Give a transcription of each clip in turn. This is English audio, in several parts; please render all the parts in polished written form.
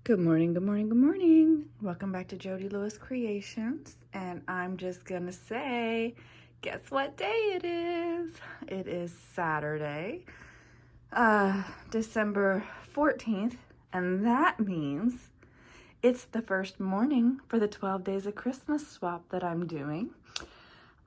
Good morning, good morning, good morning. Welcome back to Jody Lewis Creations. And I'm just gonna say, guess what day it is? It is Saturday, December 14th, and that means it's the first morning for the 12 Days of Christmas swap that I'm doing.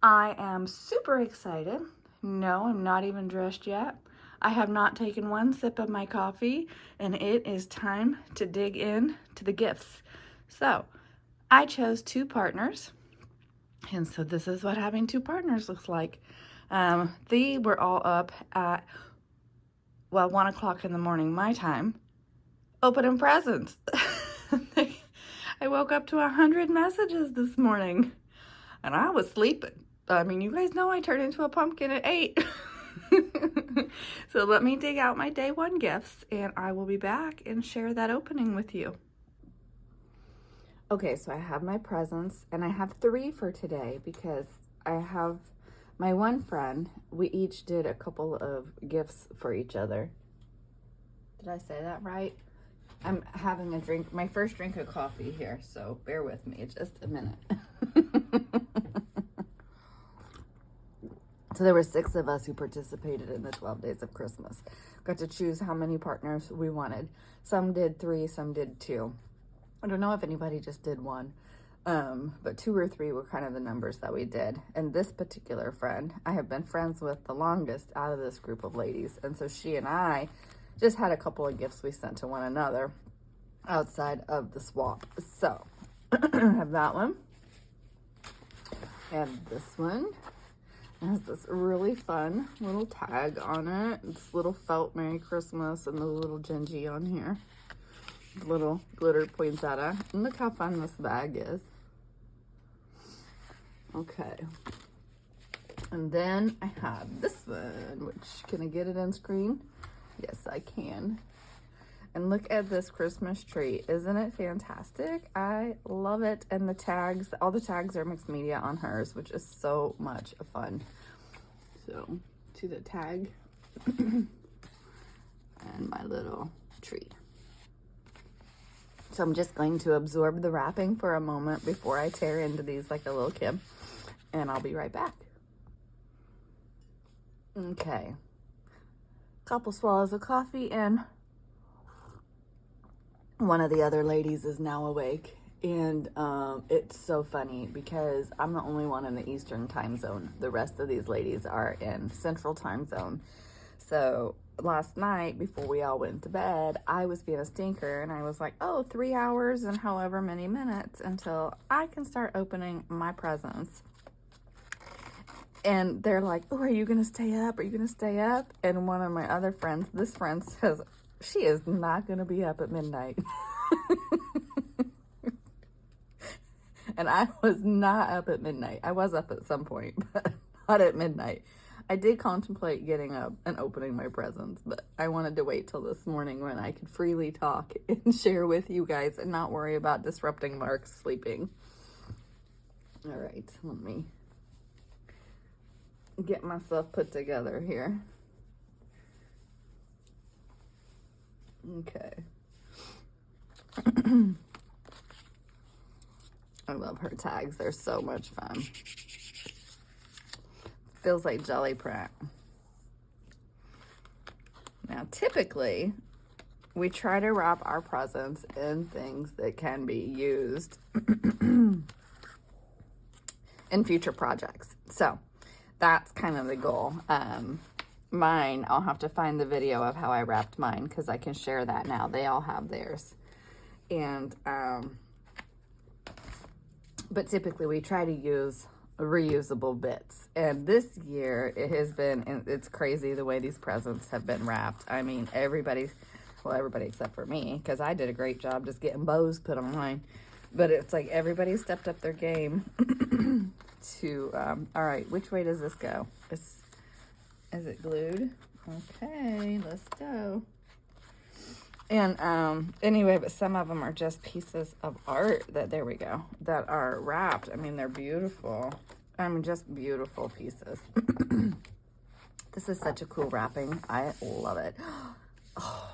I am super excited. No, I'm not even dressed yet. I have not taken one sip of my coffee, and it is time to dig in to the gifts. So I chose two partners, and so this is what having two partners looks like. They were all up at, 1 o'clock in the morning, my time, opening presents. I woke up to 100 messages this morning, and I was sleeping. I mean, you guys know I turned into a pumpkin at 8. So let me dig out my day one gifts and I will be back and share that opening with you. Okay, so I have my presents and I have 3 for today because I have my one friend. We each did a couple of gifts for each other. Did I say that right? I'm having a drink, my first drink of coffee here, so bear with me just a minute. So there were 6 of us who participated in the 12 Days of Christmas. Got to choose how many partners we wanted. Some did 3, some did 2. I don't know if anybody just did 1, but 2 or 3 were kind of the numbers that we did. And this particular friend, I have been friends with the longest out of this group of ladies. And so she and I just had a couple of gifts we sent to one another outside of the swap. So I have that one. I have this one. It has this really fun little tag on it. This little felt Merry Christmas and the little Gingy on here. Little glitter poinsettia. And look how fun this bag is. Okay. And then I have this one, which, can I get it on screen? Yes, I can. And look at this Christmas tree. Isn't it fantastic? I love it. And the tags, all the tags are mixed media on hers, which is so much fun. So, to the tag and my little tree. So I'm just going to absorb the wrapping for a moment before I tear into these like a little kid. And I'll be right back. Okay. Couple swallows of coffee and one of the other ladies is now awake, and it's so funny because I'm the only one in the Eastern time zone. The rest of these ladies are in Central time zone. So last night, before we all went to bed, I was being a stinker and I was like, 3 hours and however many minutes until I can start opening my presents. And they're like, are you gonna stay up? Are you gonna stay up? And one of my other friends, this friend, says, she is not going to be up at midnight. And I was not up at midnight. I was up at some point, but not at midnight. I did contemplate getting up and opening my presents, but I wanted to wait till this morning when I could freely talk and share with you guys and not worry about disrupting Mark's sleeping. All right, let me get myself put together here. Okay. I love her tags. They're so much fun. Feels like jelly print. Now, typically, we try to wrap our presents in things that can be used in future projects. So, that's kind of the goal. Mine, I'll have to find the video of how I wrapped mine because I can share that now. They all have theirs. And, but typically we try to use reusable bits. And this year it has been, it's crazy the way these presents have been wrapped. I mean, everybody except for me, because I did a great job just getting bows put on mine. But it's like everybody stepped up their game to, all right, which way does this go? Is it glued? Okay, let's go. And anyway, but some of them are just pieces of art that, there we go, that are wrapped. I mean, they're beautiful. I mean, just beautiful pieces. This is such a cool wrapping. I love it. Oh,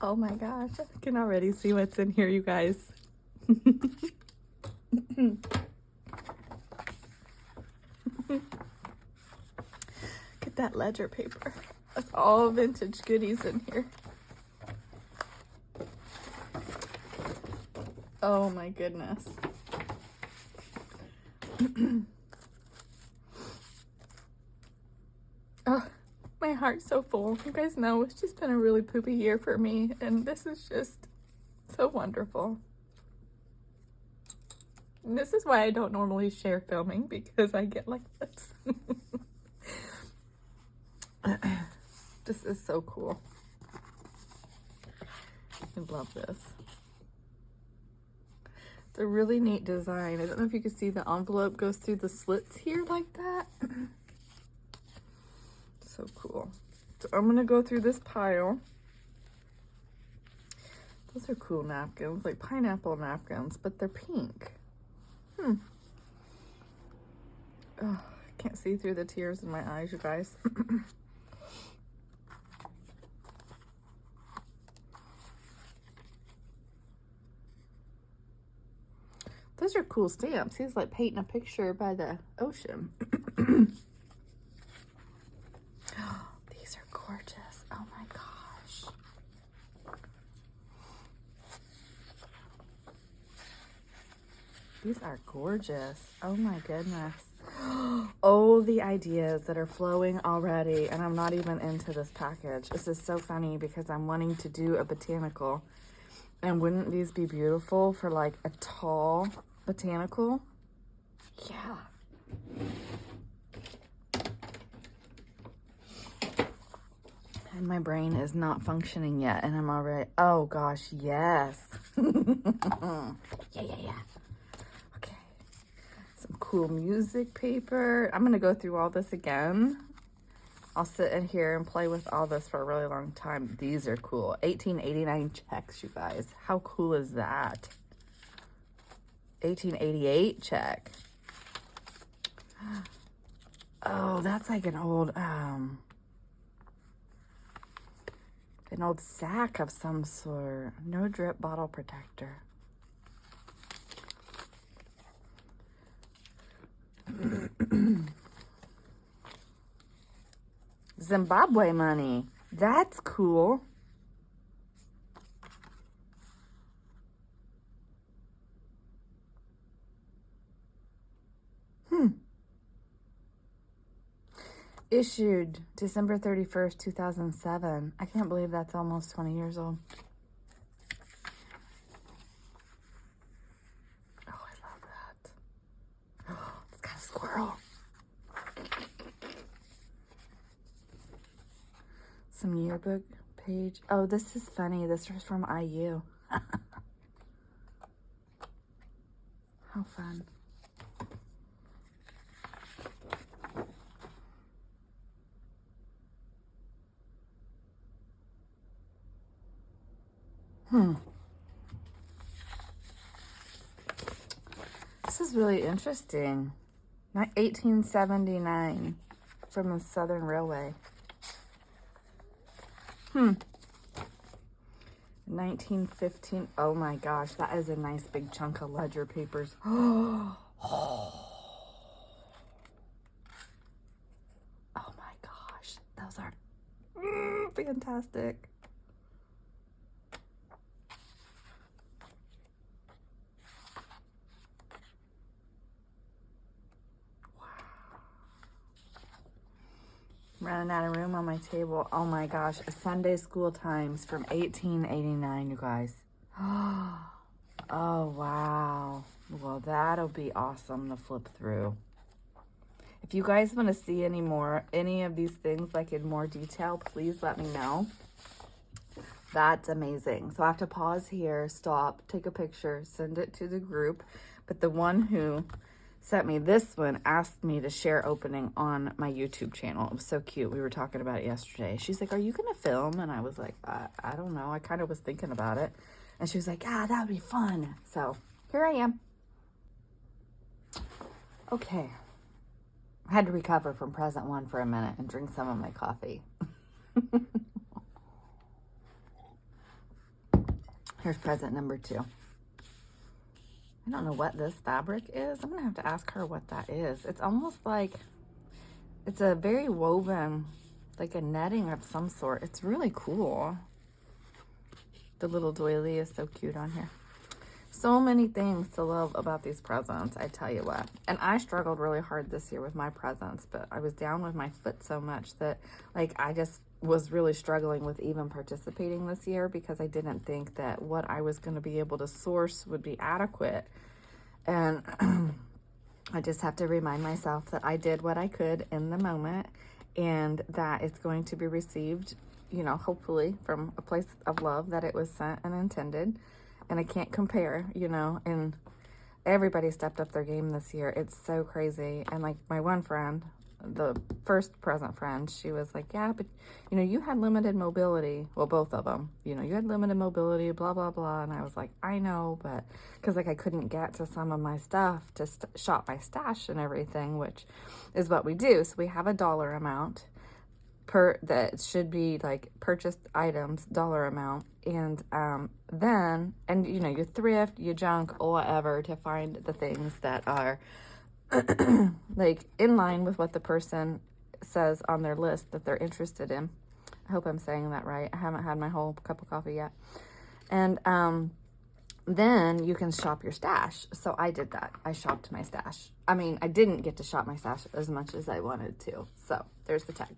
Oh my gosh, I can already see what's in here, you guys. Get that ledger paper. That's all vintage goodies in here. Oh my goodness. Oh, my heart's so full. You guys know it's just been a really poopy year for me, and this is just so wonderful. And this is why I don't normally share filming, because I get like this. This is so cool. I love this. It's a really neat design. I don't know if you can see the envelope goes through the slits here like that. So cool. So I'm gonna go through this pile. Those are cool napkins, like pineapple napkins, but they're pink. Oh, I can't see through the tears in my eyes, you guys. Those are cool stamps. He's like painting a picture by the ocean. These are gorgeous. Oh my gosh. These are gorgeous. Oh my goodness. Oh, the ideas that are flowing already, and I'm not even into this package. This is so funny because I'm wanting to do a botanical, and wouldn't these be beautiful for like a tall botanical? Yeah. And my brain is not functioning yet, and I'm already, oh gosh, yes. Yeah. Okay. Some cool music paper. I'm gonna go through all this again. I'll sit in here and play with all this for a really long time. These are cool. 1889 checks, you guys. How cool is that? 1888 check. Oh, that's like an old sack of some sort. No drip bottle protector. Zimbabwe money. That's cool. Issued December 31st, 2007. I can't believe that's almost 20 years old. Oh, I love that. Oh, it's got a squirrel. Some yearbook page. Oh, this is funny. This was from IU. How fun. This is really interesting. 1879 from the Southern Railway. 1915. Oh my gosh, that is a nice big chunk of ledger papers. Oh my gosh, those are fantastic. Running out of room on my table. Oh my gosh, Sunday School Times from 1889, you guys. Oh wow. Well, that'll be awesome to flip through. If you guys want to see any of these things like in more detail, please let me know. That's amazing. So I have to pause here, stop, take a picture, send it to the group. But the one who sent me this one asked me to share opening on my YouTube channel. It was so cute. We were talking about it yesterday. She's like, are you gonna film? And I was like, I don't know. I kind of was thinking about it. And she was like, that would be fun. So here I am. Okay. I had to recover from present one for a minute and drink some of my coffee. Here's present number 2. I don't know what this fabric is. I'm gonna have to ask her what that is. It's almost like, it's a very woven, like a netting of some sort. It's really cool. The little doily is so cute on here. So many things to love about these presents, I tell you what. And I struggled really hard this year with my presents, but I was down with my foot so much that, like, I just was really struggling with even participating this year because I didn't think that what I was going to be able to source would be adequate. And I just have to remind myself that I did what I could in the moment and that it's going to be received, you know, hopefully from a place of love that it was sent and intended. And I can't compare, you know, and everybody stepped up their game this year. It's so crazy. And like my one friend, the first present friend, she was like, yeah, but you know, you had limited mobility. Well, both of them, you know, you had limited mobility, blah, blah, blah. And I was like, I know, but because like I couldn't get to some of my stuff to shop my stash and everything, which is what we do. So we have a dollar amount per that should be like purchased items dollar amount, and then you know, you thrift, you junk or whatever to find the things that are like in line with what the person says on their list that they're interested in. I hope I'm saying that right. I haven't had my whole cup of coffee yet. And then you can shop your stash. So I did that. I shopped my stash. I mean, I didn't get to shop my stash as much as I wanted to. So there's the tag.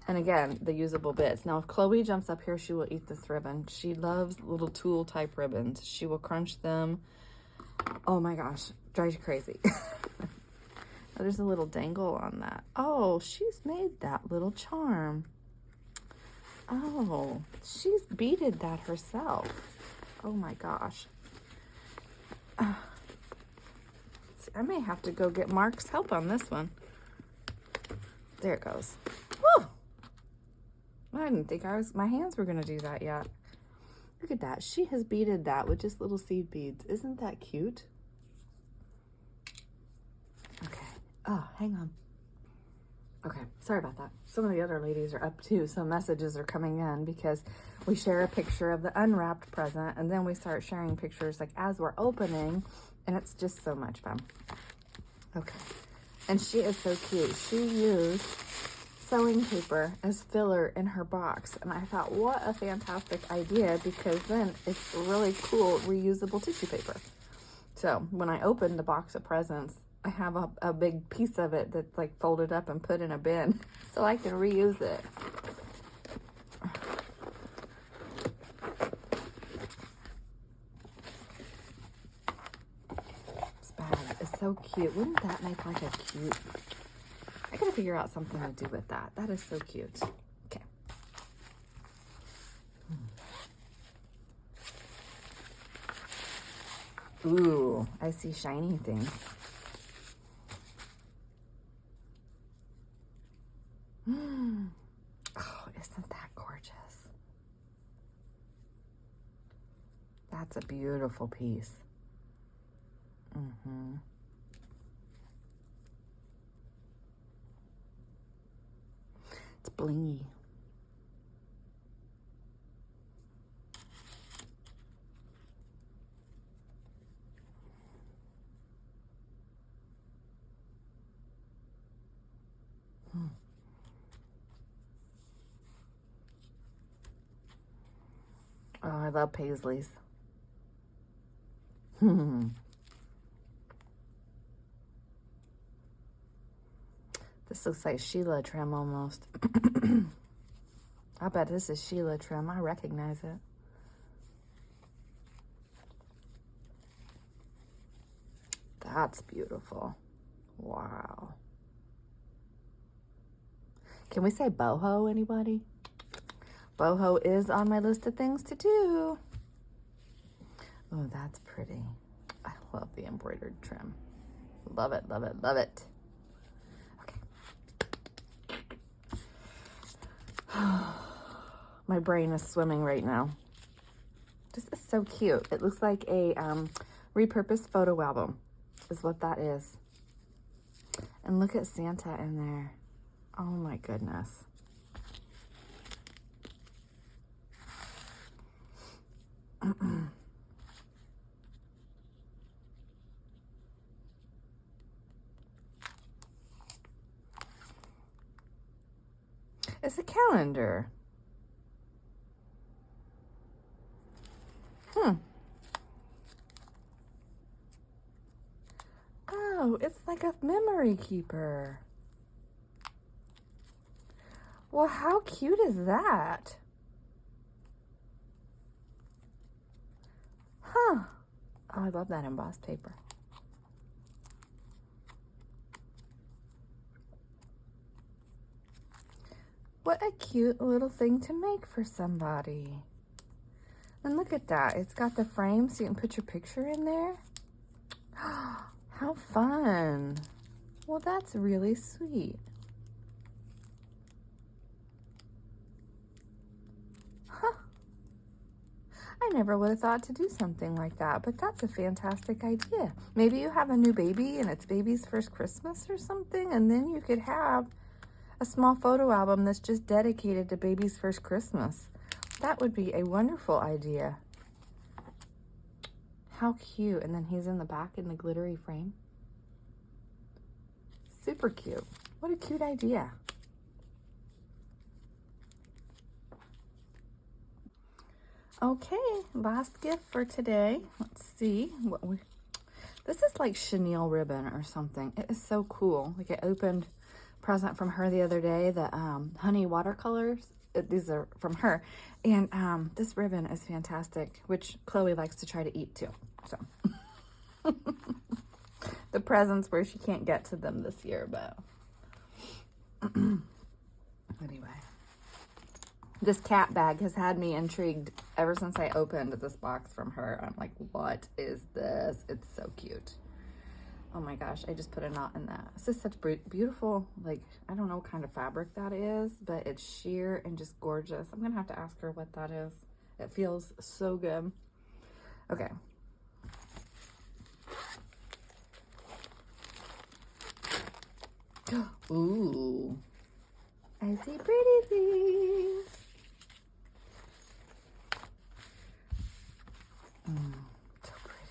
And again, the usable bits. Now, if Chloe jumps up here, she will eat this ribbon. She loves little tool type ribbons. She will crunch them. Oh my gosh, drives you crazy. There's a little dangle on that. Oh, she's made that little charm. Oh, she's beaded that herself. Oh my gosh. I may have to go get Mark's help on this one. There it goes. Woo! I didn't think my hands were going to do that yet. Look at that. She has beaded that with just little seed beads. Isn't that cute? Okay. Oh, hang on. Okay, sorry about that. Some of the other ladies are up too, so messages are coming in because we share a picture of the unwrapped present and then we start sharing pictures like as we're opening, and it's just so much fun. Okay, and she is so cute. She used sewing paper as filler in her box, and I thought, what a fantastic idea, because then it's really cool reusable tissue paper. So when I opened the box of presents, I have a big piece of it that's like folded up and put in a bin so I can reuse it. This bag is so cute. Wouldn't that make like a cute... I gotta figure out something to do with that. That is so cute. Okay. Ooh, I see shiny things. Oh, isn't that gorgeous? That's a beautiful piece. It's blingy. Oh, I love paisleys. This looks like Sheila trim almost. I bet this is Sheila trim. I recognize it. That's beautiful. Wow. Can we say boho, anybody? Boho is on my list of things to do. Oh, that's pretty. I love the embroidered trim. Love it, love it, love it. Okay. My brain is swimming right now. This is so cute. It looks like a repurposed photo album is what that is. And look at Santa in there. Oh my goodness. It's a calendar. Oh, it's like a memory keeper. Well, how cute is that? Huh. Oh, I love that embossed paper. What a cute little thing to make for somebody. And look at that. It's got the frame so you can put your picture in there. How fun. Well, that's really sweet. Huh. I never would have thought to do something like that, but that's a fantastic idea. Maybe you have a new baby and it's baby's first Christmas or something, and then you could have a small photo album that's just dedicated to baby's first Christmas. That would be a wonderful idea. How cute. And then he's in the back in the glittery frame. Super cute. What a cute idea. Okay, last gift for today. Let's see what we... This is like chenille ribbon or something. It is so cool. Like I opened a present from her the other day, the honey watercolors. These are from her. And this ribbon is fantastic, which Chloe likes to try to eat too. So the presents where she can't get to them this year, but anyway. This cat bag has had me intrigued ever since I opened this box from her. I'm like, what is this? It's so cute. Oh my gosh, I just put a knot in that. This is such beautiful, like, I don't know what kind of fabric that is, but it's sheer and just gorgeous. I'm gonna have to ask her what that is. It feels so good. Okay. Ooh. I see pretty things. So pretty.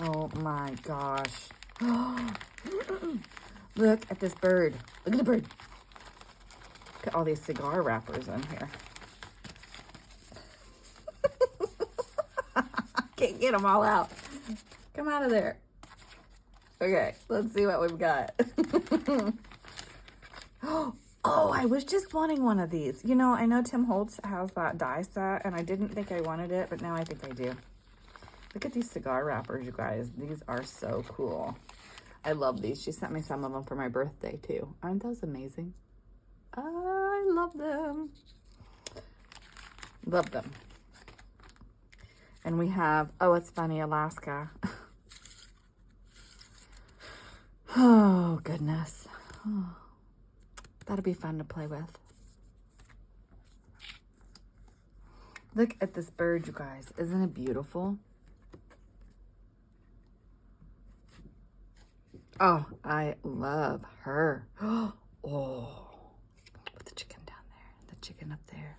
Oh my gosh. Look at this bird. Look at the bird. Look at all these cigar wrappers in here. Can't get them all out. Come out of there. Okay, let's see what we've got. Oh, I was just wanting one of these. You know, I know Tim Holtz has that die set, and I didn't think I wanted it, but now I think I do. Look at these cigar wrappers, you guys. These are so cool. I love these. She sent me some of them for my birthday, too. Aren't those amazing? I love them. Love them. And we have, oh, it's funny, Alaska. Oh, goodness. Oh, that'll be fun to play with. Look at this bird, you guys. Isn't it beautiful? Oh, I love her. Oh, put the chicken down there, the chicken up there.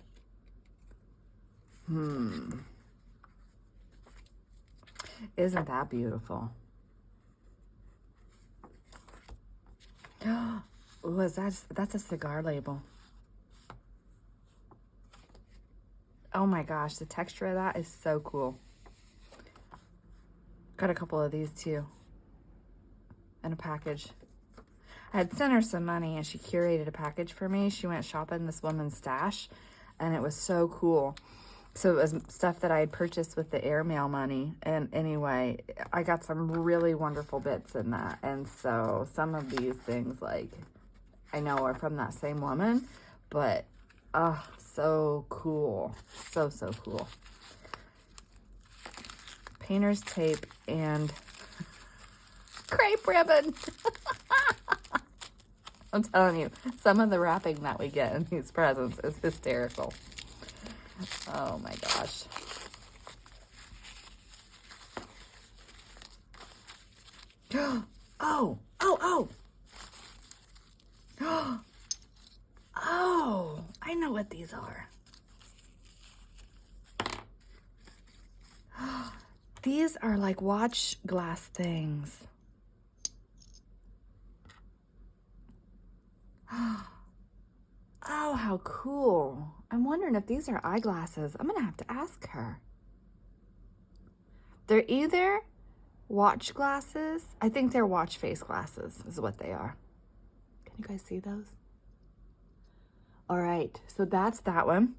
Isn't that beautiful? Oh, that's a cigar label. Oh my gosh, the texture of that is so cool. Got a couple of these too in a package. I had sent her some money and she curated a package for me. She went shopping this woman's stash and it was so cool. So it was stuff that I had purchased with the airmail money. And anyway, I got some really wonderful bits in that. And so some of these things, like, I know are from that same woman, but, so cool. So cool. Painter's tape and crepe ribbon. I'm telling you, some of the wrapping that we get in these presents is hysterical. Oh my gosh. Oh. I know what these are. These are like watch glass things. Oh, how cool. I'm wondering if these are eyeglasses. I'm gonna have to ask her. They're either watch glasses. I think they're watch face glasses is what they are. Can you guys see those? All right, so that's that one.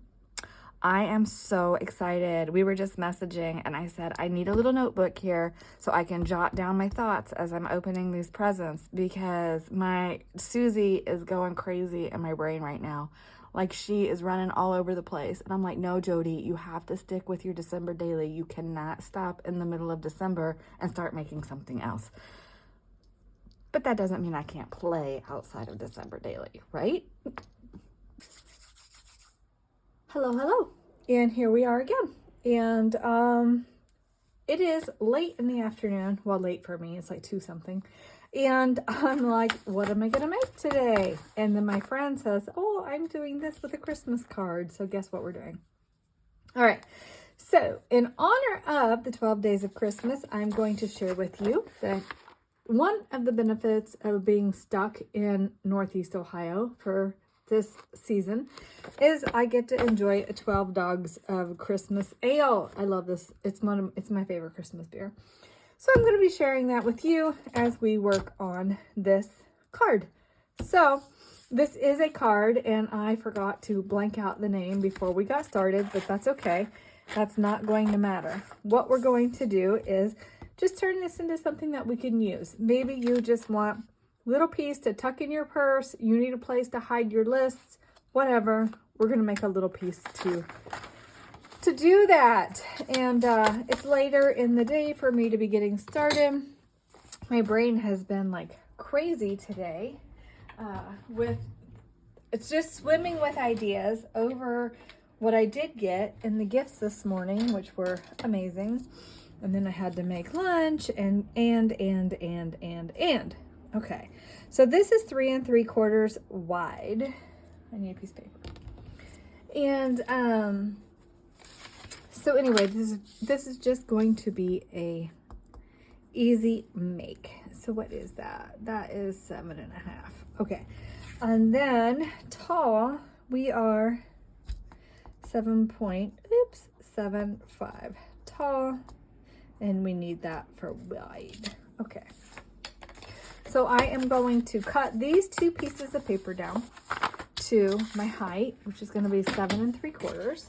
I am so excited. We were just messaging and I said, I need a little notebook here so I can jot down my thoughts as I'm opening these presents, because my Susie is going crazy in my brain right now. Like, she is running all over the place. And I'm like, no, Jody, you have to stick with your December daily. You cannot stop in the middle of December and start making something else. But that doesn't mean I can't play outside of December daily, right? Hello, hello. And here we are again. And it is late in the afternoon. Well, late for me. It's like 2 something. And I'm like, what am I going to make today? And then my friend says, oh, I'm doing this with a Christmas card. So guess what we're doing? All right. So in honor of the 12 days of Christmas, I'm going to share with you that one of the benefits of being stuck in Northeast Ohio for this season is I get to enjoy a 12 Dogs of Christmas Ale. I love this. It's my favorite Christmas beer. So I'm going to be sharing that with you as we work on this card. So this is a card, and I forgot to blank out the name before we got started, but that's okay. That's not going to matter. What we're going to do is just turn this into something that we can use. Maybe you just want a little piece to tuck in your purse. You need a place to hide your lists, whatever. We're going to make a little piece to do that. And it's later in the day for me to be getting started. My brain has been like crazy today it's just swimming with ideas over what I did get in the gifts this morning, which were amazing. And then I had to make lunch and. Okay, so this is 3 3/4 wide. I need a piece of paper. And so anyway, this is just going to be a easy make. So what is that? That is 7.5. Okay, and then tall, we are 7.75 tall, and we need that for wide. Okay. So I am going to cut these 2 pieces of paper down to my height, which is going to be 7 3/4.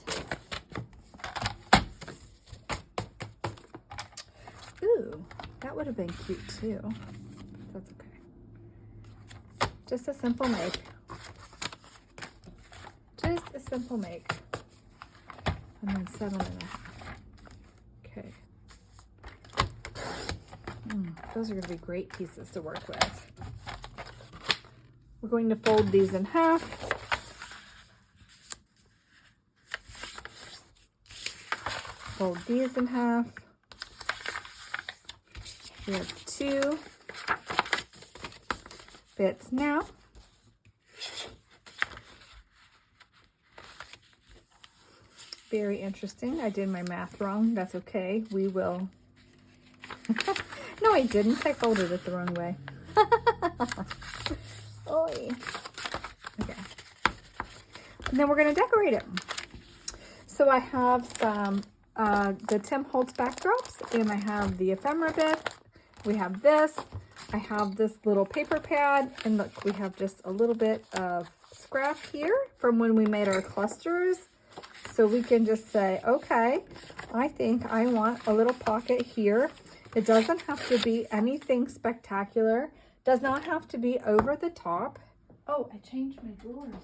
Ooh, that would have been cute too. That's okay. Just a simple make. Just a simple make. And then 7.5. Okay. Those are going to be great pieces to work with. We're going to fold these in half. Fold these in half. We have 2 bits now. Very interesting. I did my math wrong. That's okay. We will... No, I didn't. I folded it the wrong way. Oy. Okay. And then we're going to decorate it. So I have some the Tim Holtz backdrops, and I have the ephemera bit. We have this. I have this little paper pad, and look, we have just a little bit of scrap here from when we made our clusters. So we can just say, okay, I think I want a little pocket here. It doesn't have to be anything spectacular. Does not have to be over the top. Oh, I changed my drawers.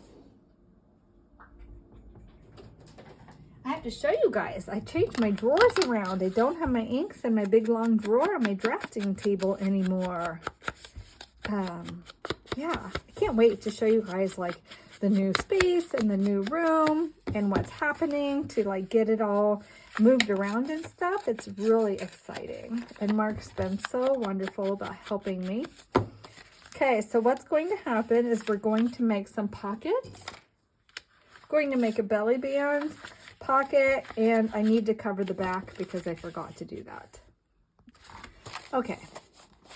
I have to show you guys. I changed my drawers around. I don't have my inks in my big long drawer on my drafting table anymore. Yeah, I can't wait to show you guys like the new space and the new room and what's happening to like get it all moved around and stuff. It's really exciting. And Mark's been so wonderful about helping me. Okay, so what's going to happen is we're going to make some pockets going to make a belly band pocket, and I need to cover the back because I forgot to do that. Okay,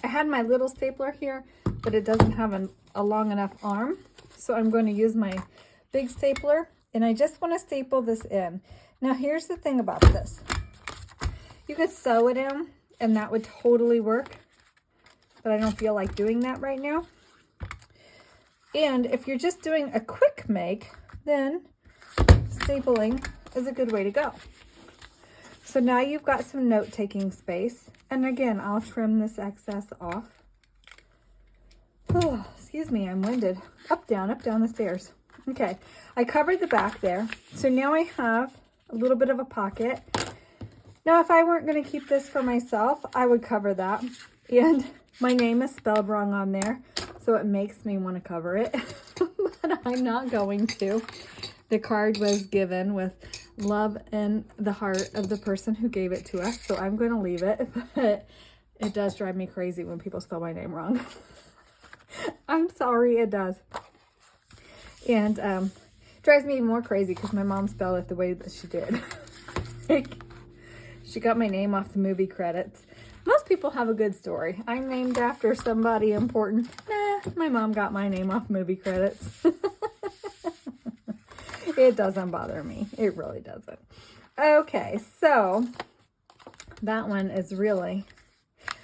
I had my little stapler here, but it doesn't have a long enough arm, so I'm going to use my big stapler, and I just want to staple this in. Now here's the thing about this. You could sew it in, and that would totally work, but I don't feel like doing that right now. And if you're just doing a quick make, then stapling is a good way to go. So now you've got some note-taking space. And again, I'll trim this excess off. Oh, excuse me, I'm winded. Up, down the stairs. Okay, I covered the back there. So now I have a little bit of a pocket. Now, if I weren't going to keep this for myself, I would cover that. And my name is spelled wrong on there, so it makes me want to cover it. But I'm not going to. The card was given with love in the heart of the person who gave it to us, so I'm going to leave it. But it does drive me crazy when people spell my name wrong. I'm sorry, it does. And drives me even more crazy because my mom spelled it the way that she did. She got my name off the movie credits. Most people have a good story. I'm named after somebody important. Nah, my mom got my name off movie credits. It doesn't bother me. It really doesn't. Okay, so that one is really,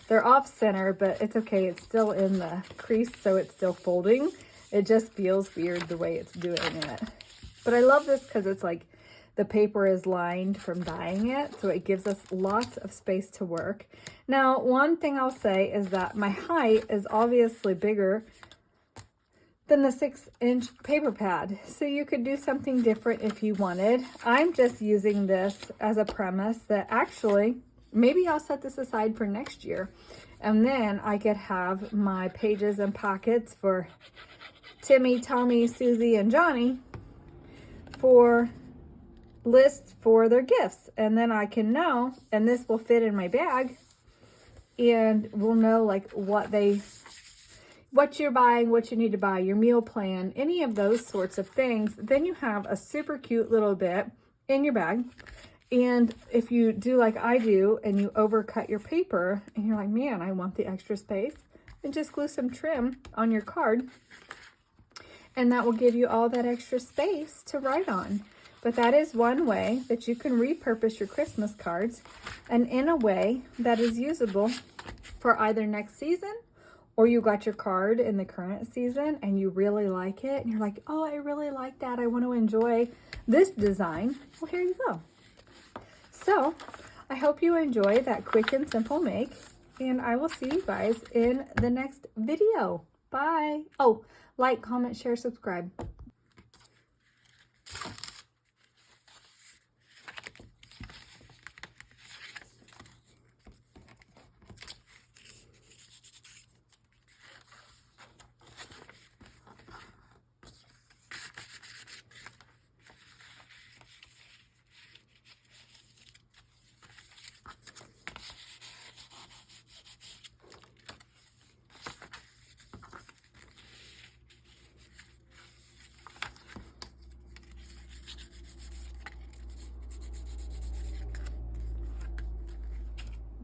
they're off center, but it's okay. It's still in the crease, so it's still folding. It just feels weird the way it's doing it. But I love this because it's like the paper is lined from dyeing it, so it gives us lots of space to work. Now, one thing I'll say is that my height is obviously bigger than the 6-inch paper pad, so you could do something different if you wanted. I'm just using this as a premise that actually, maybe I'll set this aside for next year, and then I could have my pages and pockets for Timmy, Tommy, Susie, and Johnny for lists for their gifts. And then I can know, and this will fit in my bag, and we'll know like what you're buying, what you need to buy, your meal plan, any of those sorts of things. Then you have a super cute little bit in your bag. And if you do like I do and you overcut your paper and you're like, man, I want the extra space, then just glue some trim on your card, and that will give you all that extra space to write on. But that is one way that you can repurpose your Christmas cards, and in a way that is usable for either next season, or you got your card in the current season and you really like it and you're like, oh, I really like that, I want to enjoy this design. Well, here you go. So I hope you enjoy that quick and simple make, and I will see you guys in the next video. Bye. Oh, like, comment, share, subscribe.